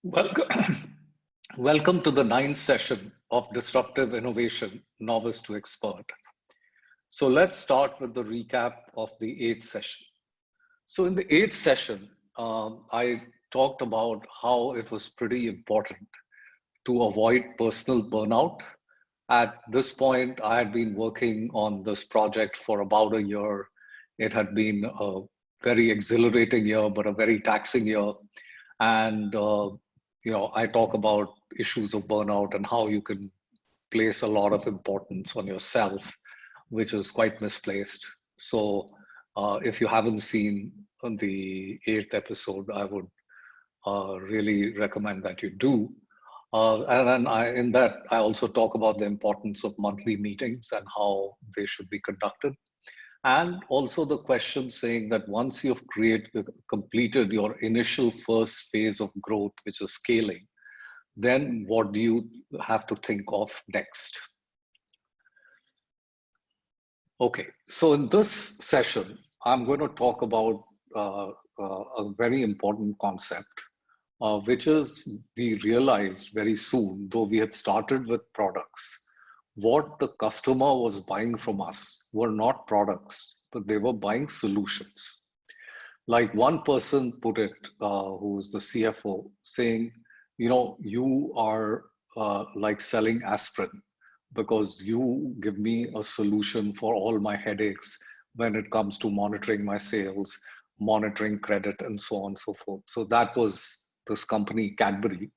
Welcome, welcome to the ninth session of Disruptive Innovation, Novice to Expert. So let's start with the recap of the eighth session. So in the eighth session, I talked about how it was pretty important to avoid personal burnout. At this point, I had been working on this project for about a year. It had been a very exhilarating year, but a very taxing year. And I talk about issues of burnout and how you can place a lot of importance on yourself, which is quite misplaced. So if you haven't seen the eighth episode, I would really recommend that you do. And then in that, I also talk about the importance of monthly meetings and how they should be conducted. And also the question saying that once you've completed your initial first phase of growth, which is scaling, then what do you have to think of next? Okay, so in this session, I'm going to talk about a very important concept, which is we realized very soon, though we had started with products, what the customer was buying from us were not products, but they were buying solutions. Like one person put it, who's the CFO, saying, you are like selling aspirin because you give me a solution for all my headaches when it comes to monitoring my sales, monitoring credit, and so on and so forth. So that was this company, Cadbury,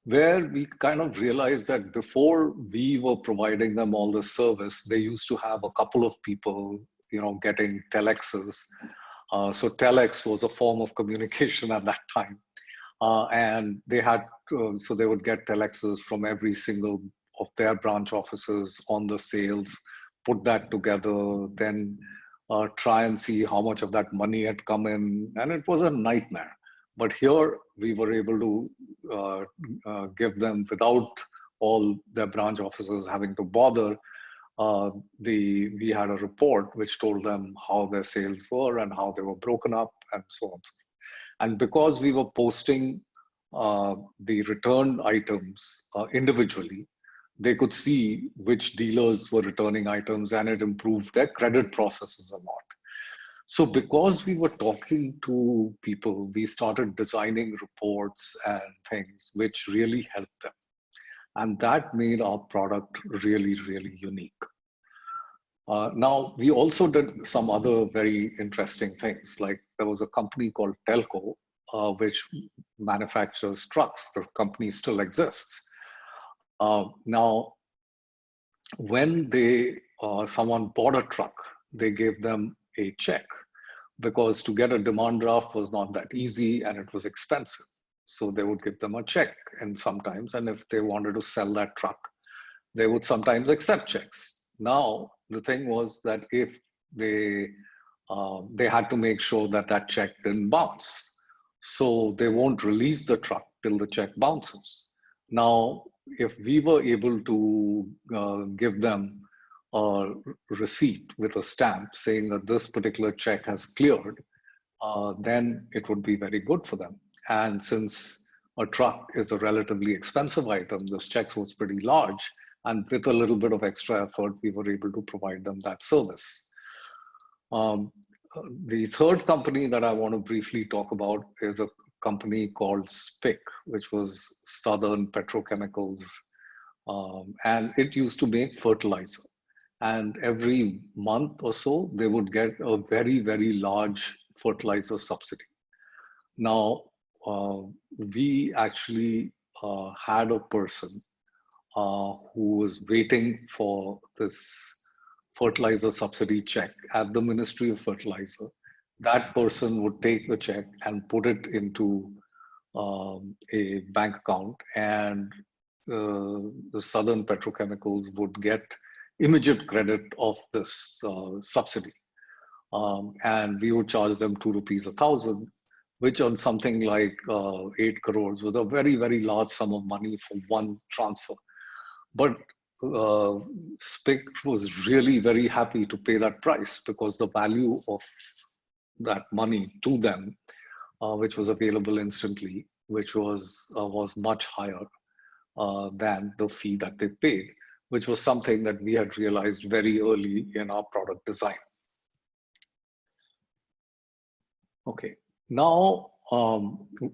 where we kind of realized that before we were providing them all this service, they used to have a couple of people, getting telexes. So telex was a form of communication at that time. And they had, so they would get telexes from every single of their branch offices on the sales, put that together, then try and see how much of that money had come in. And it was a nightmare. But here we were able to give them without all their branch officers having to bother. We had a report which told them how their sales were and how they were broken up and so on. And because we were posting the returned items individually, they could see which dealers were returning items, and it improved their credit processes a lot. So because we were talking to people, we started designing reports and things which really helped them. And that made our product really, really unique. Now, we also did some other very interesting things. Like there was a company called Telco, which manufactures trucks. The company still exists. Now, when someone bought a truck, they gave them a check, because to get a demand draft was not that easy and it was expensive. So they would give them a check, and sometimes, and if they wanted to sell that truck, they would sometimes accept checks. Now, the thing was that if they had to make sure that that check didn't bounce. So they won't release the truck till the check bounces. Now, if we were able to give them a receipt with a stamp saying that this particular check has cleared, then it would be very good for them. And since a truck is a relatively expensive item, this check was pretty large. And with a little bit of extra effort, we were able to provide them that service. The third company that I want to briefly talk about is a company called SPIC, which was Southern Petrochemicals. And it used to make fertilizer. And every month or so, they would get a very, very large fertilizer subsidy. Now, we actually had a person who was waiting for this fertilizer subsidy check at the Ministry of Fertilizer. That person would take the check and put it into a bank account, and the Southern Petrochemicals would get immediate credit of this subsidy. And we would charge them 2 rupees 1,000, which on something like 8 crores was a very, very large sum of money for one transfer. But SPIC was really very happy to pay that price, because the value of that money to them, which was available instantly, which was much higher than the fee that they paid, which was something that we had realized very early in our product design. Okay, now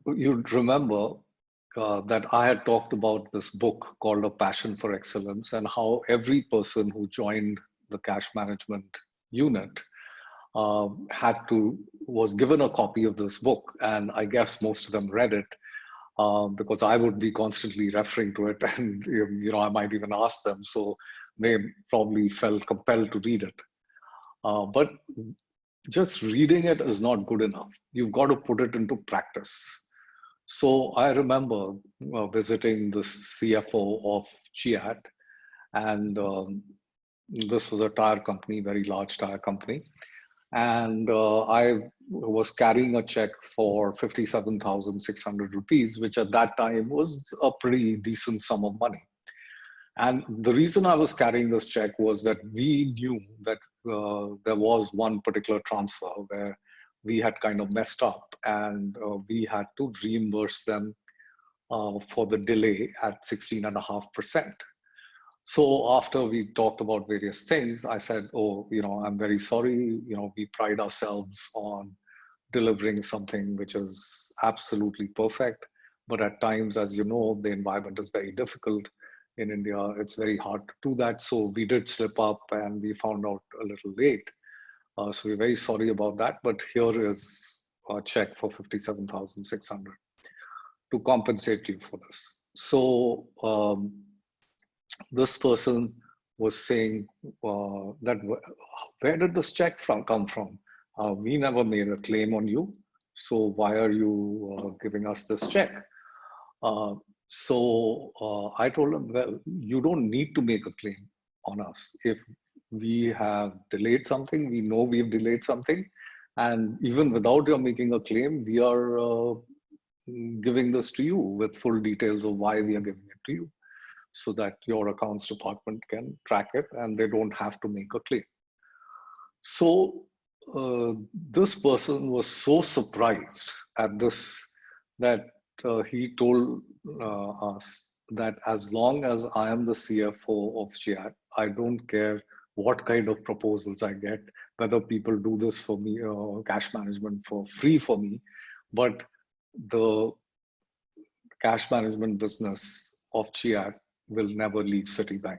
you'd remember that I had talked about this book called A Passion for Excellence, and how every person who joined the cash management unit was given a copy of this book, and I guess most of them read it because I would be constantly referring to it, and I might even ask them, so they probably felt compelled to read it. But just reading it is not good enough. You've got to put it into practice. So I remember visiting the CFO of Chiat, and this was a tire company, very large tire company. And I was carrying a check for 57,600 rupees, which at that time was a pretty decent sum of money. And the reason I was carrying this check was that we knew that there was one particular transfer where we had kind of messed up, and we had to reimburse them for the delay at 16.5%. So after we talked about various things, I said, oh, I'm very sorry. We pride ourselves on delivering something which is absolutely perfect. But at times, as you know, the environment is very difficult. In India, it's very hard to do that. So we did slip up and we found out a little late. So we're very sorry about that. But here is a check for 57,600 to compensate you for this. So this person was saying that where did this check come from? We never made a claim on you. So why are you giving us this check? So I told him, well, you don't need to make a claim on us. If we have delayed something, we know we've delayed something. And even without your making a claim, we are giving this to you with full details of why we are giving it to you, so that your accounts department can track it and they don't have to make a claim. So this person was so surprised at this that he told us that as long as I am the CFO of Chiat, I don't care what kind of proposals I get, whether people do this for me or cash management for free for me, but the cash management business of Chiat will never leave Citibank.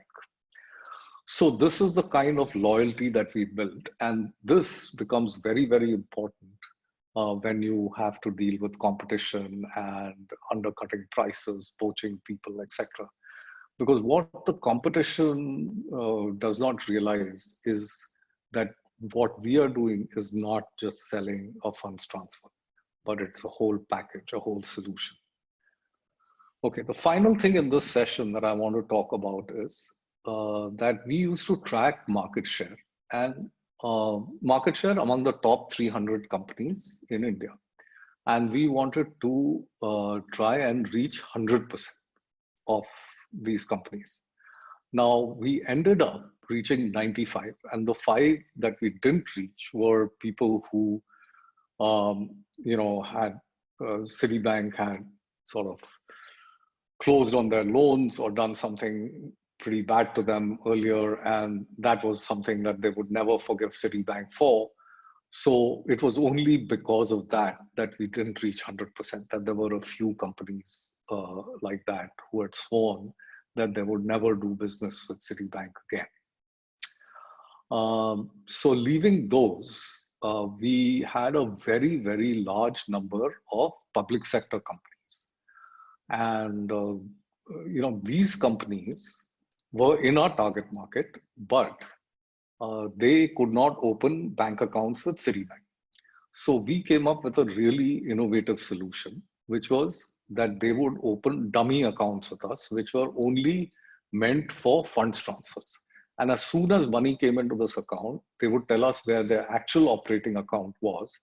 So this is the kind of loyalty that we built, and this becomes very, very important when you have to deal with competition and undercutting prices, poaching people, etc. Because what the competition does not realize is that what we are doing is not just selling a funds transfer, but it's a whole package, a whole solution. Okay, the final thing in this session that I want to talk about is that we used to track market share and market share among the top 300 companies in India. And we wanted to try and reach 100% of these companies. Now, we ended up reaching 95, and the 5 that we didn't reach were people who, had Citibank had sort of closed on their loans or done something pretty bad to them earlier, and that was something that they would never forgive Citibank for. So it was only because of that that we didn't reach 100%, that there were a few companies like that who had sworn that they would never do business with Citibank again. So leaving those, we had a very, very large number of public sector companies. And these companies were in our target market, but they could not open bank accounts with Citibank. So we came up with a really innovative solution, which was that they would open dummy accounts with us, which were only meant for funds transfers. And as soon as money came into this account, they would tell us where their actual operating account was,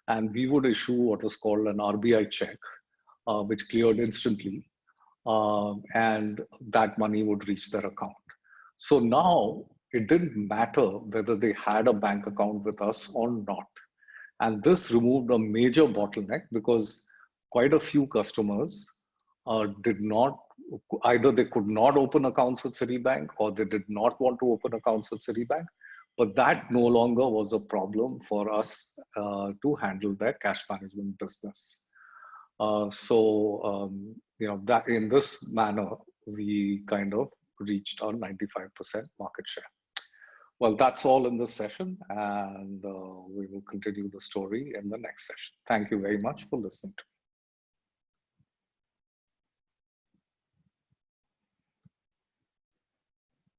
and we would issue what is called an RBI check, which cleared instantly, and that money would reach their account. So now it didn't matter whether they had a bank account with us or not. And this removed a major bottleneck, because quite a few customers did not, either they could not open accounts with Citibank or they did not want to open accounts with Citibank. But that no longer was a problem for us to handle their cash management business. That in this manner, we kind of reached our 95% market share. Well, that's all in this session, and we will continue the story in the next session. Thank you very much for listening to me.